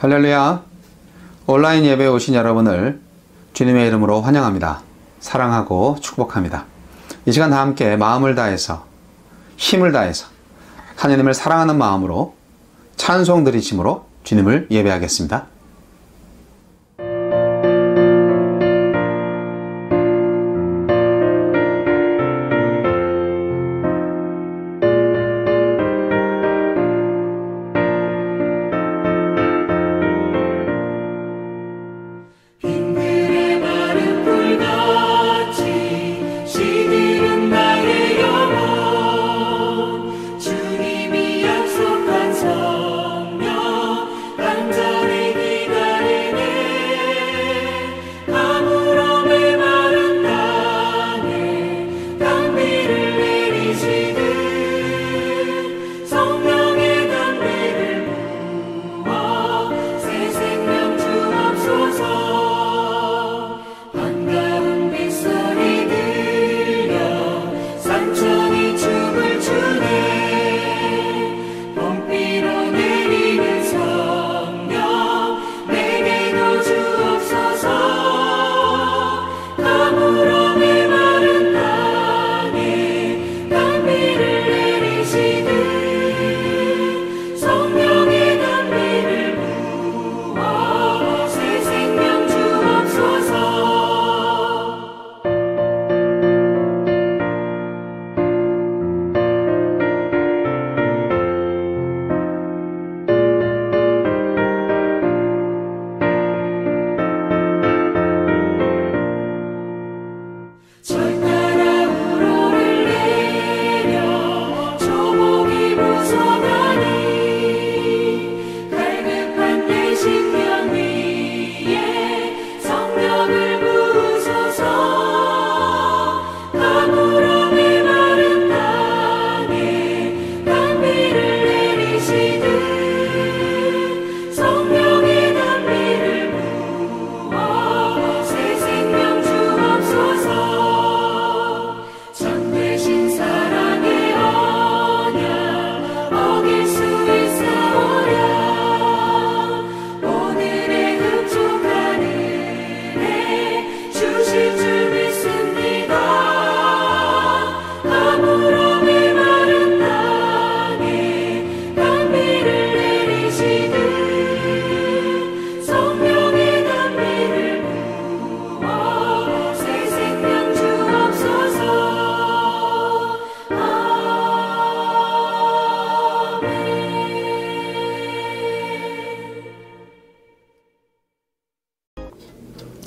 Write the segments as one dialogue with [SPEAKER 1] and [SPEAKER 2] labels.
[SPEAKER 1] 할렐루야. 온라인 예배에 오신 여러분을 주님의 이름으로 환영합니다. 사랑하고 축복합니다. 이 시간 다 함께 마음을 다해서 힘을 다해서 하나님을 사랑하는 마음으로 찬송 드리심으로 주님을 예배하겠습니다.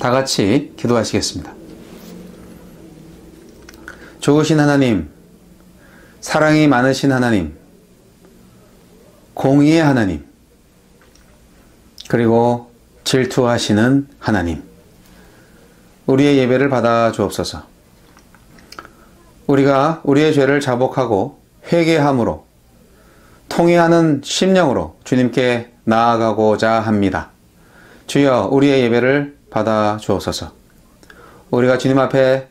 [SPEAKER 1] 다 같이 기도하시겠습니다. 좋으신 하나님, 사랑이 많으신 하나님, 공의의 하나님, 그리고 질투하시는 하나님, 우리의 예배를 받아 주옵소서. 우리가 우리의 죄를 자복하고 회개함으로 통회하는 심령으로 주님께 나아가고자 합니다. 주여, 우리의 예배를 받아 주옵소서. 우리가 주님 앞에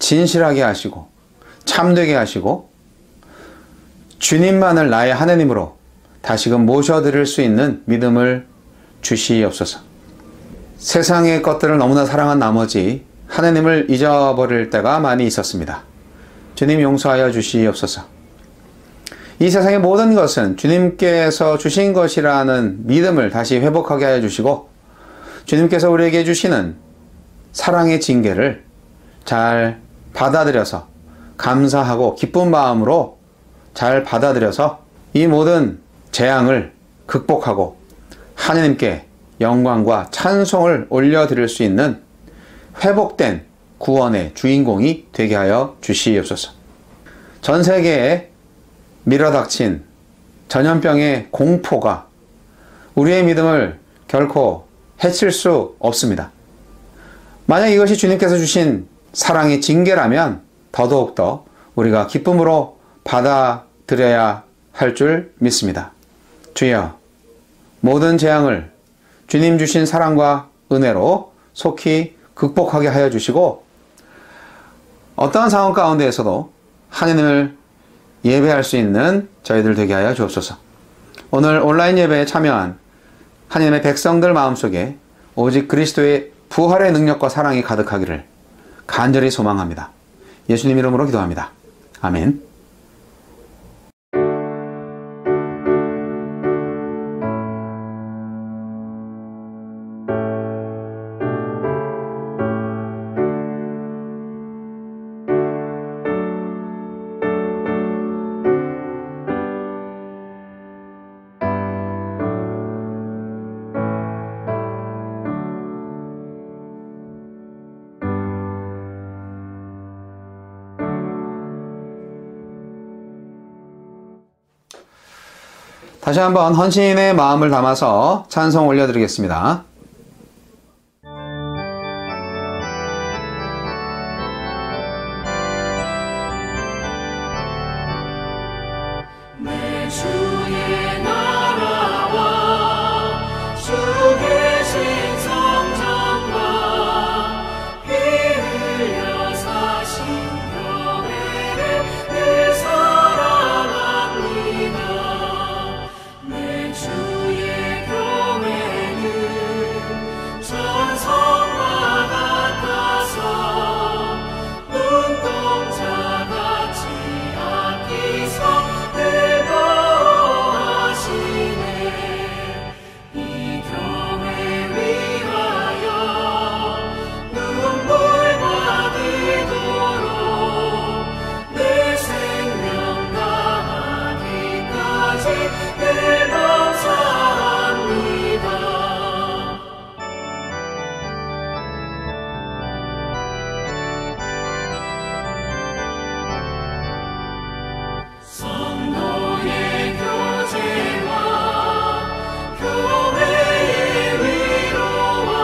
[SPEAKER 1] 진실하게 하시고 참되게 하시고 주님만을 나의 하나님으로 다시금 모셔드릴 수 있는 믿음을 주시옵소서. 세상의 것들을 너무나 사랑한 나머지 하나님을 잊어버릴 때가 많이 있었습니다. 주님 용서하여 주시옵소서. 이 세상의 모든 것은 주님께서 주신 것이라는 믿음을 다시 회복하게 하여 주시고, 주님께서 우리에게 주시는 사랑의 징계를 잘 받아들여서 감사하고 기쁜 마음으로 잘 받아들여서 이 모든 재앙을 극복하고 하나님께 영광과 찬송을 올려드릴 수 있는 회복된 구원의 주인공이 되게 하여 주시옵소서. 전 세계에 밀어닥친 전염병의 공포가 우리의 믿음을 결코 해칠 수 없습니다. 만약 이것이 주님께서 주신 사랑의 징계라면 더더욱더 우리가 기쁨으로 받아들여야 할 줄 믿습니다. 주여, 모든 재앙을 주님 주신 사랑과 은혜로 속히 극복하게 하여 주시고, 어떠한 상황 가운데에서도 하나님을 예배할 수 있는 저희들 되게 하여 주옵소서. 오늘 온라인 예배에 참여한 하나님의 백성들 마음속에 오직 그리스도의 부활의 능력과 사랑이 가득하기를 간절히 소망합니다. 예수님 이름으로 기도합니다. 아멘. 다시 한번 헌신의 마음을 담아서 찬송 올려드리겠습니다.
[SPEAKER 2] 내 주의 나라와 주 계신 성전과 피 흘려 사신 교회를 늘 사랑합니다. 내 주의 교회는 전성과 같아서 눈동자같이 아끼사 늘 보호하시네. 이 교회 위하여 눈물과 기도로 내 생명 다하기까지 늘 감사합니다. 성도의 교제와 교회의 위로와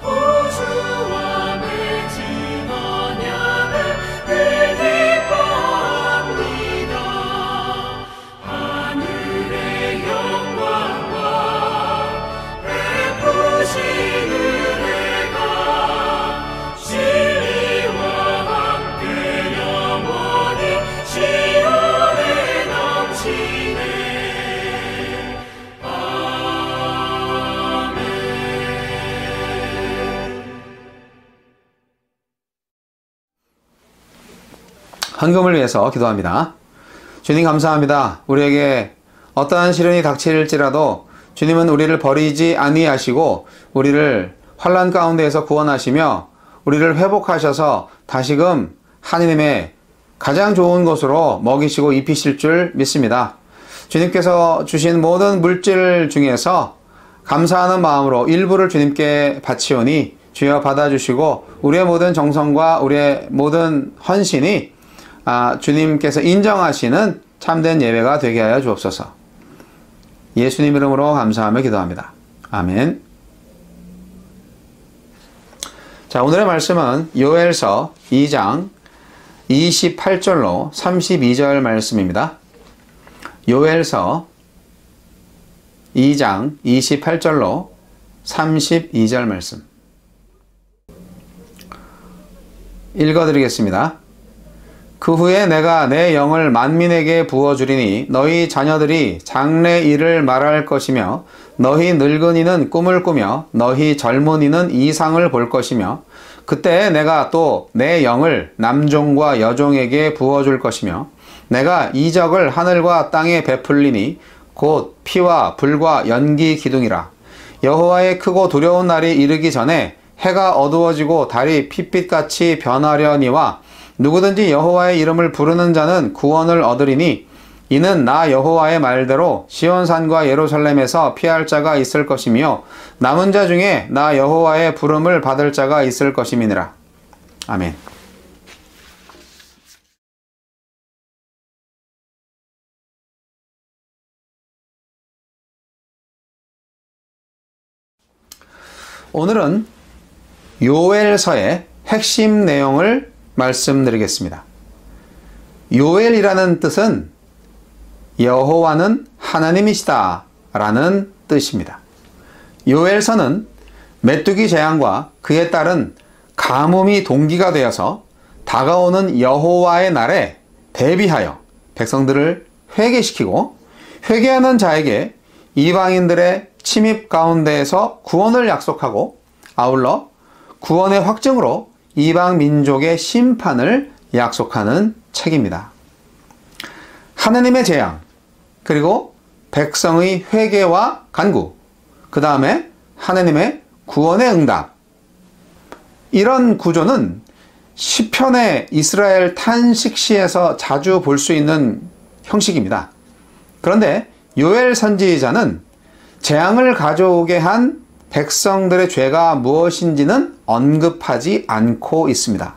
[SPEAKER 2] 우주와 맺은 언약을 늘 기뻐합니다. 하늘의 영광과 베푸신 은혜가 진리와 함께 영원히 시온에 넘치네. 아멘.
[SPEAKER 1] 헌금을 위해서 기도합니다. 주님 감사합니다. 우리에게 어떠한 시련이 닥칠지라도 주님은 우리를 버리지 아니하시고 우리를 환난 가운데에서 구원하시며 우리를 회복하셔서 다시금 하느님의 가장 좋은 것으로 먹이시고 입히실 줄 믿습니다. 주님께서 주신 모든 물질 중에서 감사하는 마음으로 일부를 주님께 바치오니 주여 받아주시고 우리의 모든 정성과 우리의 모든 헌신이 주님께서 인정하시는 참된 예배가 되게 하여 주옵소서. 예수님 이름으로 감사하며 기도합니다. 아멘. 자, 오늘의 말씀은 요엘서 2장 28절로 32절 말씀입니다. 요엘서 2장 28절로 32절 말씀 읽어드리겠습니다. 그 후에 내가 내 영을 만민에게 부어주리니 너희 자녀들이 장래 일을 말할 것이며 너희 늙은이는 꿈을 꾸며 너희 젊은이는 이상을 볼 것이며 그때 내가 또 내 영을 남종과 여종에게 부어줄 것이며 내가 이적을 하늘과 땅에 베풀리니 곧 피와 불과 연기 기둥이라. 여호와의 크고 두려운 날이 이르기 전에 해가 어두워지고 달이 핏빛같이 변하려니와 누구든지 여호와의 이름을 부르는 자는 구원을 얻으리니 이는 나 여호와의 말대로 시온산과 예루살렘에서 피할 자가 있을 것이며 남은 자 중에 나 여호와의 부름을 받을 자가 있을 것임이니라. 아멘. 오늘은 요엘서의 핵심 내용을 말씀드리겠습니다. 요엘이라는 뜻은 여호와는 하나님이시다 라는 뜻입니다. 요엘서는 메뚜기 재앙과 그에 따른 가뭄이 동기가 되어서 다가오는 여호와의 날에 대비하여 백성들을 회개시키고 회개하는 자에게 이방인들의 침입 가운데에서 구원을 약속하고 아울러 구원의 확증으로 이방 민족의 심판을 약속하는 책입니다. 하느님의 재앙, 그리고 백성의 회개와 간구, 그 다음에 하느님의 구원의 응답. 이런 구조는 시편의 이스라엘 탄식시에서 자주 볼 수 있는 형식입니다. 그런데 요엘 선지자는 재앙을 가져오게 한 백성들의 죄가 무엇인지는 언급하지 않고 있습니다.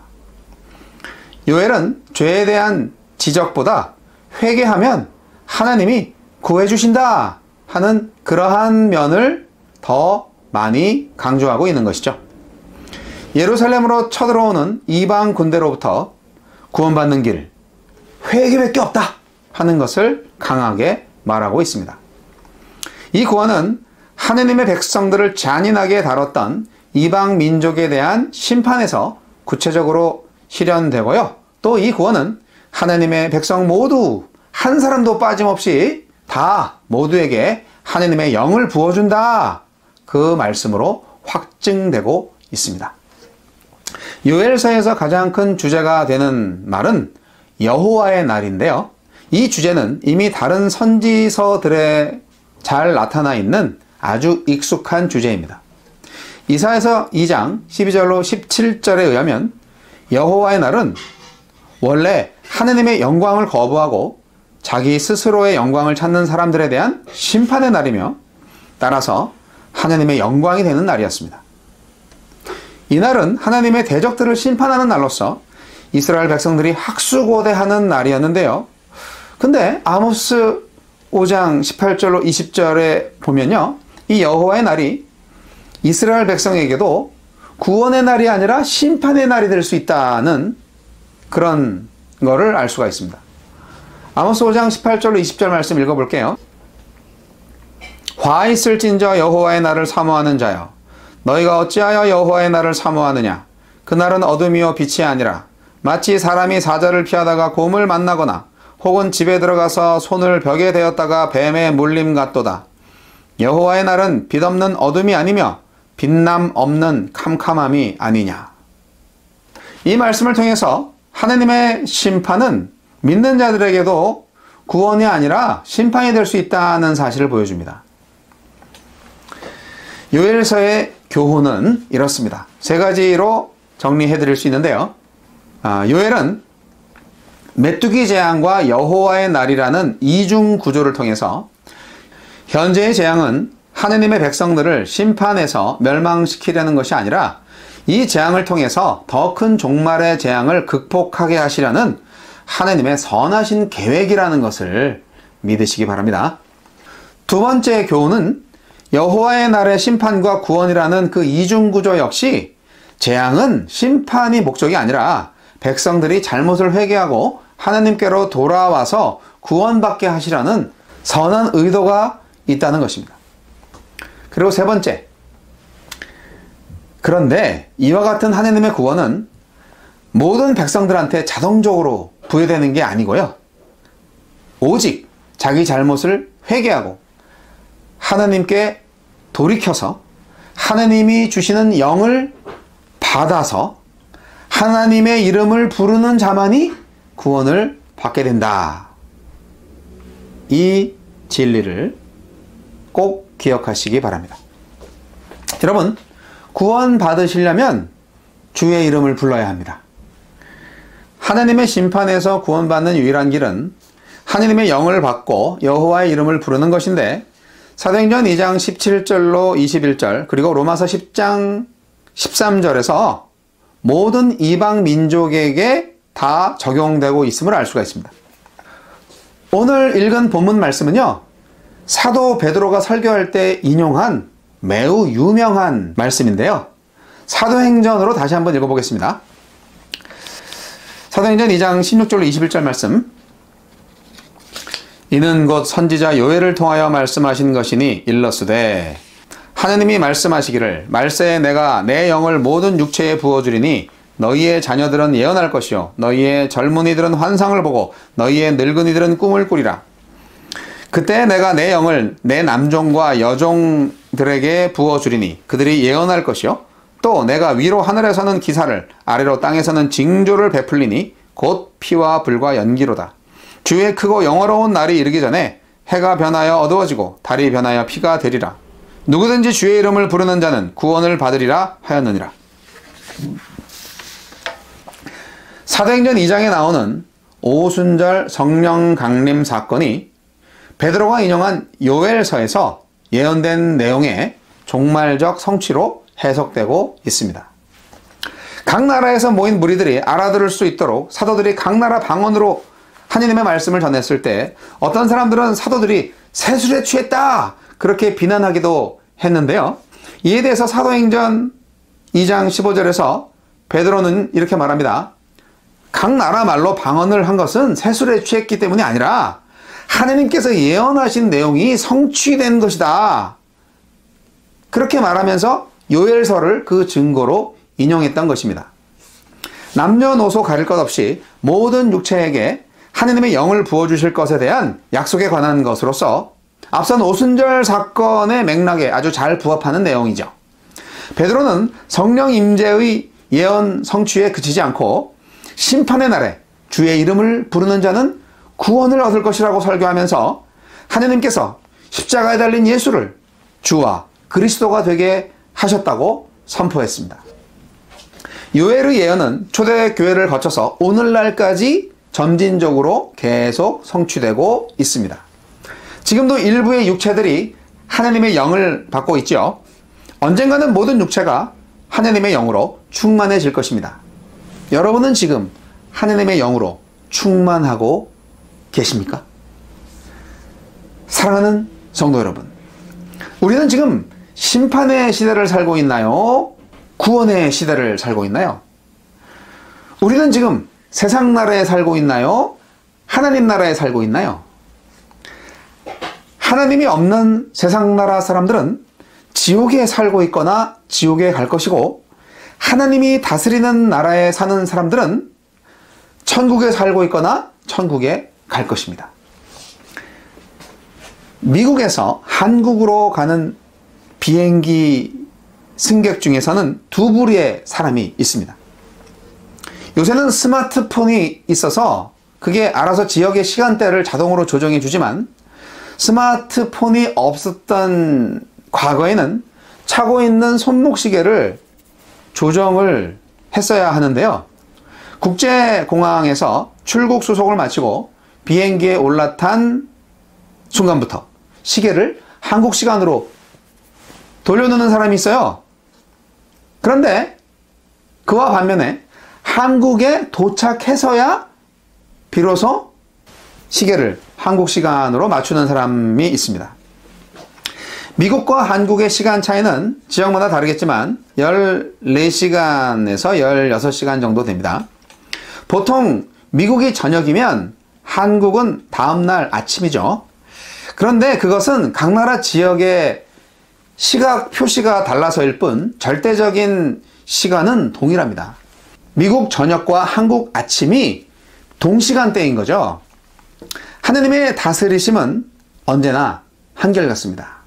[SPEAKER 1] 요엘은 죄에 대한 지적보다 회개하면 하나님이 구해주신다 하는 그러한 면을 더 많이 강조하고 있는 것이죠. 예루살렘으로 쳐들어오는 이방 군대로부터 구원받는 길, 회개밖에 없다 하는 것을 강하게 말하고 있습니다. 이 구원은 하느님의 백성들을 잔인하게 다뤘던 이방 민족에 대한 심판에서 구체적으로 실현되고요. 또 이 구원은 하느님의 백성 모두 한 사람도 빠짐없이 다 모두에게 하느님의 영을 부어준다. 그 말씀으로 확증되고 있습니다. 요엘서에서 가장 큰 주제가 되는 말은 여호와의 날인데요. 이 주제는 이미 다른 선지서들에 잘 나타나 있는 아주 익숙한 주제입니다. 이사야서 2장 12절로 17절에 의하면 여호와의 날은 원래 하느님의 영광을 거부하고 자기 스스로의 영광을 찾는 사람들에 대한 심판의 날이며 따라서 하느님의 영광이 되는 날이었습니다. 이 날은 하나님의 대적들을 심판하는 날로서 이스라엘 백성들이 학수고대하는 날이었는데요. 근데 아모스 5장 18절로 20절에 보면요. 이 여호와의 날이 이스라엘 백성에게도 구원의 날이 아니라 심판의 날이 될 수 있다는 그런 거를 알 수가 있습니다. 아모스 5장 18절로 20절 말씀 읽어볼게요. 화 있을진저 여호와의 날을 사모하는 자여, 너희가 어찌하여 여호와의 날을 사모하느냐? 그날은 어둠이요 빛이 아니라 마치 사람이 사자를 피하다가 곰을 만나거나 혹은 집에 들어가서 손을 벽에 대었다가 뱀에 물림 같도다. 여호와의 날은 빛 없는 어둠이 아니며 빛남 없는 캄캄함이 아니냐. 이 말씀을 통해서 하느님의 심판은 믿는 자들에게도 구원이 아니라 심판이 될 수 있다는 사실을 보여줍니다. 요엘서의 교훈은 이렇습니다. 세 가지로 정리해 드릴 수 있는데요. 요엘은 메뚜기 재앙과 여호와의 날이라는 이중 구조를 통해서 현재의 재앙은 하느님의 백성들을 심판해서 멸망시키려는 것이 아니라 이 재앙을 통해서 더 큰 종말의 재앙을 극복하게 하시려는 하느님의 선하신 계획이라는 것을 믿으시기 바랍니다. 두 번째 교훈은 여호와의 날의 심판과 구원이라는 그 이중 구조 역시 재앙은 심판이 목적이 아니라 백성들이 잘못을 회개하고 하나님께로 돌아와서 구원받게 하시라는 선한 의도가 있다는 것입니다. 그리고 세 번째, 그런데 이와 같은 하나님의 구원은 모든 백성들한테 자동적으로 부여되는 게 아니고요. 오직 자기 잘못을 회개하고 하나님께 돌이켜서 하나님이 주시는 영을 받아서 하나님의 이름을 부르는 자만이 구원을 받게 된다. 이 진리를 꼭 기억하시기 바랍니다. 여러분, 구원 받으시려면 주의 이름을 불러야 합니다. 하나님의 심판에서 구원받는 유일한 길은 하나님의 영을 받고 여호와의 이름을 부르는 것인데 사도행전 2장 17절로 21절 그리고 로마서 10장 13절에서 모든 이방 민족에게 다 적용되고 있음을 알 수가 있습니다. 오늘 읽은 본문 말씀은요, 사도 베드로가 설교할 때 인용한 매우 유명한 말씀인데요. 사도행전으로 다시 한번 읽어보겠습니다. 사도행전 2장 16절로 21절 말씀. 이는 곧 선지자 요엘을 통하여 말씀하신 것이니 일러스되 하느님이 말씀하시기를 말세에 내가 내 영을 모든 육체에 부어주리니 너희의 자녀들은 예언할 것이요 너희의 젊은이들은 환상을 보고 너희의 늙은이들은 꿈을 꾸리라. 그때 내가 내 영을 내 남종과 여종 백성들에게 부어주리니 그들이 예언할 것이요 또 내가 위로 하늘에서는 기사를 아래로 땅에서는 징조를 베풀리니 곧 피와 불과 연기로다. 주의 크고 영화로운 날이 이르기 전에 해가 변하여 어두워지고 달이 변하여 피가 되리라. 누구든지 주의 이름을 부르는 자는 구원을 받으리라 하였느니라. 사도행전 2장에 나오는 오순절 성령 강림 사건이 베드로가 인용한 요엘서에서 예언된 내용의 종말적 성취로 해석되고 있습니다. 각 나라에서 모인 무리들이 알아들을 수 있도록 사도들이 각 나라 방언으로 하느님의 말씀을 전했을 때 어떤 사람들은 사도들이 세술에 취했다 그렇게 비난하기도 했는데요. 이에 대해서 사도행전 2장 15절에서 베드로는 이렇게 말합니다. 각 나라 말로 방언을 한 것은 세술에 취했기 때문이 아니라 하느님께서 예언하신 내용이 성취된 것이다. 그렇게 말하면서 요엘서를 그 증거로 인용했던 것입니다. 남녀노소 가릴 것 없이 모든 육체에게 하느님의 영을 부어주실 것에 대한 약속에 관한 것으로서 앞선 오순절 사건의 맥락에 아주 잘 부합하는 내용이죠. 베드로는 성령 임재의 예언 성취에 그치지 않고 심판의 날에 주의 이름을 부르는 자는 구원을 얻을 것이라고 설교하면서 하느님께서 십자가에 달린 예수를 주와 그리스도가 되게 하셨다고 선포했습니다. 요엘의 예언은 초대교회를 거쳐서 오늘날까지 점진적으로 계속 성취되고 있습니다. 지금도 일부의 육체들이 하나님의 영을 받고 있죠. 언젠가는 모든 육체가 하나님의 영으로 충만해질 것입니다. 여러분은 지금 하나님의 영으로 충만하고 계십니까? 사랑하는 성도 여러분, 우리는 지금 심판의 시대를 살고 있나요? 구원의 시대를 살고 있나요? 우리는 지금 세상 나라에 살고 있나요? 하나님 나라에 살고 있나요? 하나님이 없는 세상 나라 사람들은 지옥에 살고 있거나 지옥에 갈 것이고, 하나님이 다스리는 나라에 사는 사람들은 천국에 살고 있거나 천국에 갈 것입니다. 미국에서 한국으로 가는 비행기 승객 중에서는 두 부류의 사람이 있습니다. 요새는 스마트폰이 있어서 그게 알아서 지역의 시간대를 자동으로 조정해 주지만, 스마트폰이 없었던 과거에는 차고 있는 손목시계를 조정을 했어야 하는데요. 국제공항에서 출국 수속을 마치고 비행기에 올라탄 순간부터 시계를 한국 시간으로 돌려놓는 사람이 있어요. 그런데 그와 반면에 한국에 도착해서야 비로소 시계를 한국 시간으로 맞추는 사람이 있습니다. 미국과 한국의 시간 차이는 지역마다 다르겠지만 14시간에서 16시간 정도 됩니다. 보통 미국이 저녁이면 한국은 다음날 아침이죠. 그런데 그것은 각 나라 지역의 시각 표시가 달라서일 뿐 절대적인 시간은 동일합니다. 미국 저녁과 한국 아침이 동시간대인 거죠. 하느님의 다스리심은 언제나 한결같습니다.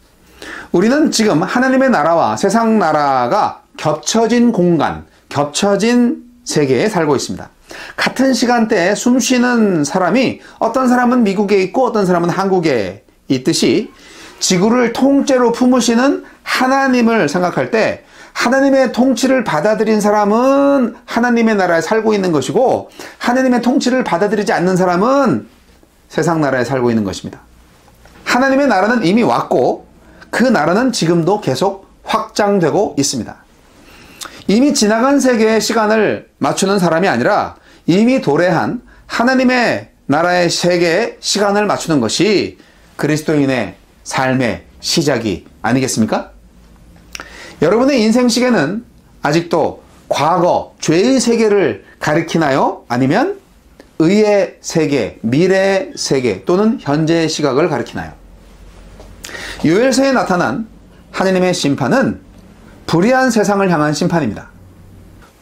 [SPEAKER 1] 우리는 지금 하나님의 나라와 세상 나라가 겹쳐진 공간, 겹쳐진 세계에 살고 있습니다. 같은 시간대에 숨쉬는 사람이 어떤 사람은 미국에 있고 어떤 사람은 한국에 있듯이 지구를 통째로 품으시는 하나님을 생각할 때 하나님의 통치를 받아들인 사람은 하나님의 나라에 살고 있는 것이고, 하나님의 통치를 받아들이지 않는 사람은 세상 나라에 살고 있는 것입니다. 하나님의 나라는 이미 왔고 그 나라는 지금도 계속 확장되고 있습니다. 이미 지나간 세계의 시간을 맞추는 사람이 아니라 이미 도래한 하나님의 나라의 세계의 시간을 맞추는 것이 그리스도인의 삶의 시작이 아니겠습니까? 여러분의 인생 시계는 아직도 과거, 죄의 세계를 가리키나요? 아니면 의의 세계, 미래의 세계 또는 현재의 시각을 가리키나요? 요엘서에 나타난 하느님의 심판은 불의한 세상을 향한 심판입니다.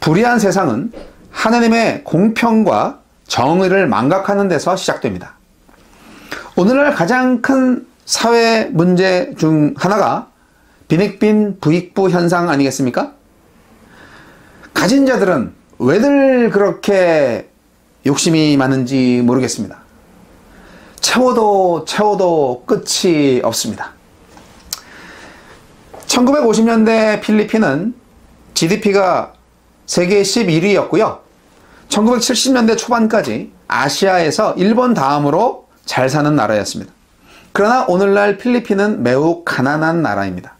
[SPEAKER 1] 불의한 세상은 하느님의 공평과 정의를 망각하는 데서 시작됩니다. 오늘날 가장 큰 사회 문제 중 하나가 빈익빈 부익부 현상 아니겠습니까? 가진 자들은 왜들 그렇게 욕심이 많은지 모르겠습니다. 채워도 끝이 없습니다. 1950년대 필리핀은 GDP가 세계 11위였고요. 1970년대 초반까지 아시아에서 일본 다음으로 잘 사는 나라였습니다. 그러나 오늘날 필리핀은 매우 가난한 나라입니다.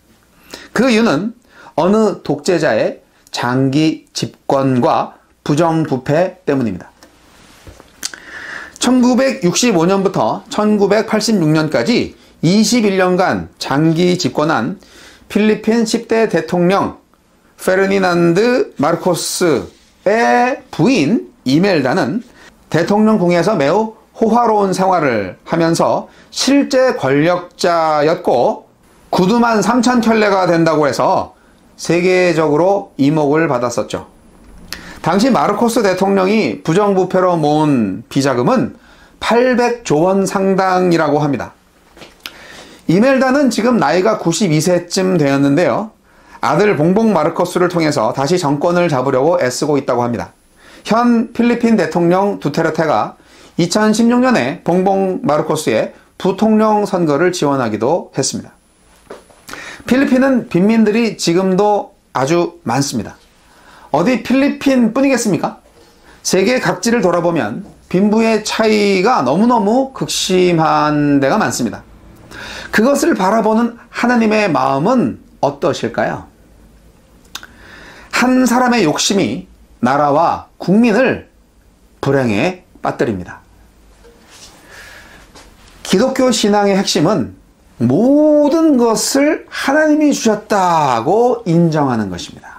[SPEAKER 1] 그 이유는 어느 독재자의 장기 집권과 부정부패 때문입니다. 1965년부터 1986년까지 21년간 장기 집권한 필리핀 10대 대통령 페르디난드 마르코스의 부인 이멜다는 대통령궁에서 매우 호화로운 생활을 하면서 실제 권력자였고 구두만 3천 켤레가 된다고 해서 세계적으로 이목을 받았었죠. 당시 마르코스 대통령이 부정부패로 모은 비자금은 800조 원 상당이라고 합니다. 이멜다는 지금 나이가 92세쯤 되었는데요. 아들 봉봉 마르코스를 통해서 다시 정권을 잡으려고 애쓰고 있다고 합니다. 현 필리핀 대통령 두테르테가 2016년에 봉봉 마르코스의 부통령 선거를 지원하기도 했습니다. 필리핀은 빈민들이 지금도 아주 많습니다. 어디 필리핀 뿐이겠습니까? 세계 각지를 돌아보면 빈부의 차이가 너무너무 극심한 데가 많습니다. 그것을 바라보는 하나님의 마음은 어떠실까요? 한 사람의 욕심이 나라와 국민을 불행에 빠뜨립니다. 기독교 신앙의 핵심은 모든 것을 하나님이 주셨다고 인정하는 것입니다.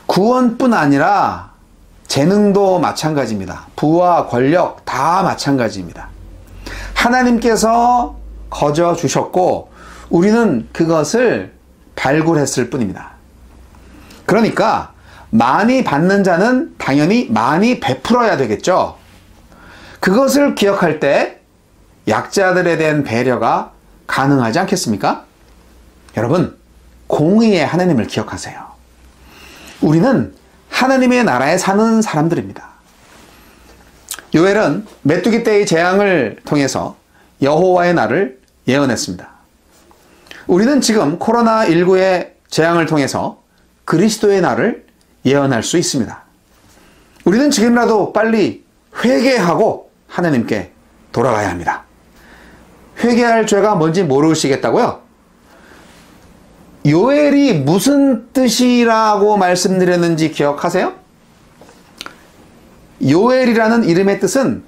[SPEAKER 1] 구원뿐 아니라 재능도 마찬가지입니다. 부와 권력 다 마찬가지입니다. 하나님께서 거저 주셨고 우리는 그것을 발굴했을 뿐입니다. 그러니까 많이 받는 자는 당연히 많이 베풀어야 되겠죠. 그것을 기억할 때 약자들에 대한 배려가 가능하지 않겠습니까? 여러분, 공의의 하나님을 기억하세요. 우리는 하나님의 나라에 사는 사람들입니다. 요엘은 메뚜기 떼의 재앙을 통해서 여호와의 날을 예언했습니다. 우리는 지금 코로나19의 재앙을 통해서 그리스도의 날을 예언할 수 있습니다. 우리는 지금이라도 빨리 회개하고 하나님께 돌아가야 합니다. 회개할 죄가 뭔지 모르시겠다고요? 요엘이 무슨 뜻이라고 말씀드렸는지 기억하세요? 요엘이라는 이름의 뜻은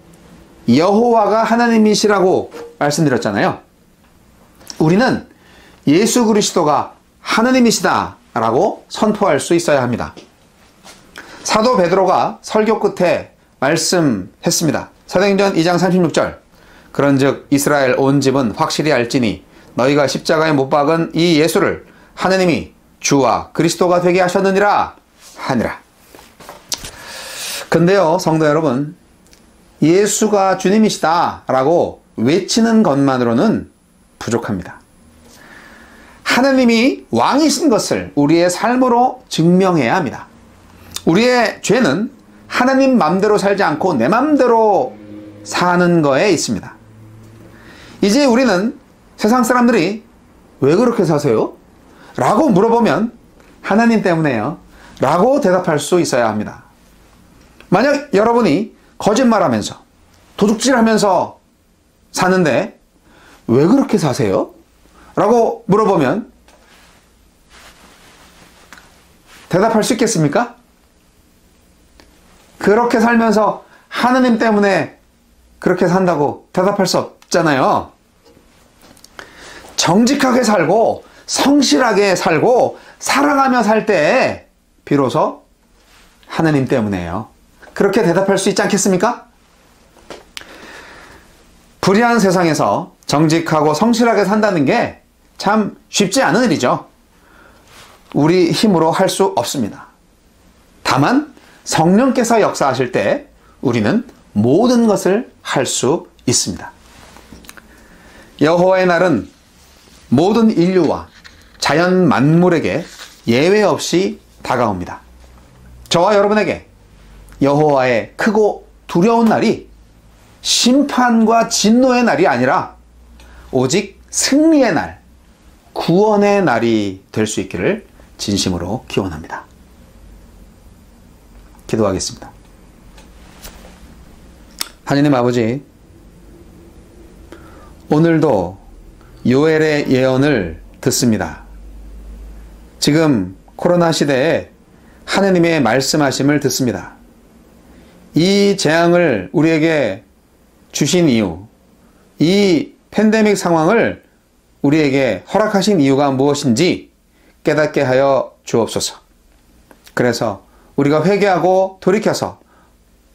[SPEAKER 1] 여호와가 하나님이시라고 말씀드렸잖아요. 우리는 예수 그리스도가 하나님이시다 라고 선포할 수 있어야 합니다. 사도 베드로가 설교 끝에 말씀했습니다. 사도행전 2장 36절 그런즉 이스라엘 온 집은 확실히 알지니 너희가 십자가에 못 박은 이 예수를 하나님이 주와 그리스도가 되게 하셨느니라 하니라. 근데요, 성도 여러분, 예수가 주님이시다 라고 외치는 것만으로는 부족합니다. 하나님이 왕이신 것을 우리의 삶으로 증명해야 합니다. 우리의 죄는 하나님 맘대로 살지 않고 내 맘대로 사는 거에 있습니다. 이제 우리는 세상 사람들이 왜 그렇게 사세요? 라고 물어보면 하나님 때문에요 라고 대답할 수 있어야 합니다. 만약 여러분이 거짓말하면서 도둑질하면서 사는데 왜 그렇게 사세요? 라고 물어보면 대답할 수 있겠습니까? 그렇게 살면서 하나님 때문에 그렇게 산다고 대답할 수 없잖아요. 정직하게 살고 성실하게 살고 사랑하며 살 때 비로소 하나님 때문에요. 그렇게 대답할 수 있지 않겠습니까? 불의한 세상에서 정직하고 성실하게 산다는 게 참 쉽지 않은 일이죠. 우리 힘으로 할 수 없습니다. 다만 성령께서 역사하실 때 우리는 모든 것을 할 수 있습니다. 여호와의 날은 모든 인류와 자연 만물에게 예외 없이 다가옵니다. 저와 여러분에게 여호와의 크고 두려운 날이 심판과 진노의 날이 아니라 오직 승리의 날, 구원의 날이 될 수 있기를 진심으로 기원합니다. 기도하겠습니다. 하나님 아버지, 오늘도 요엘의 예언을 듣습니다. 지금 코로나 시대에 하느님의 말씀하심을 듣습니다. 이 재앙을 우리에게 주신 이유, 이 팬데믹 상황을 우리에게 허락하신 이유가 무엇인지 깨닫게 하여 주옵소서. 그래서 우리가 회개하고 돌이켜서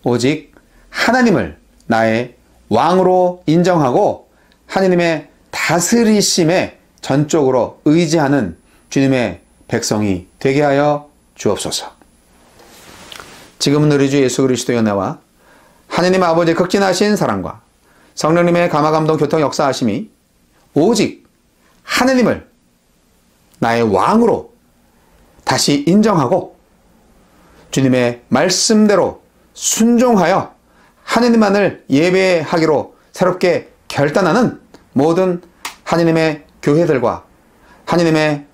[SPEAKER 1] 오직 하나님을 나의 왕으로 인정하고 하나님의 다스리심에 전적으로 의지하는 주님의 백성이 되게 하여 주옵소서. 지금은 우리 주 예수 그리스도의 은혜와 하나님 아버지의 극진하신 사랑과 성령님의 감화감동 교통 역사하심이 오직 하나님을 나의 왕으로 다시 인정하고 주님의 말씀대로 순종하여 하나님만을 예배하기로 새롭게 결단하는 모든 하나님의 교회들과 하나님의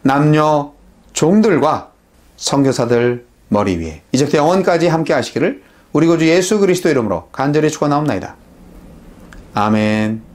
[SPEAKER 1] 남녀 종들과 선교사들 머리 위에 이제부터 영원까지 함께 하시기를 우리 구주 예수 그리스도 이름으로 간절히 축원하옵나이다. 아멘.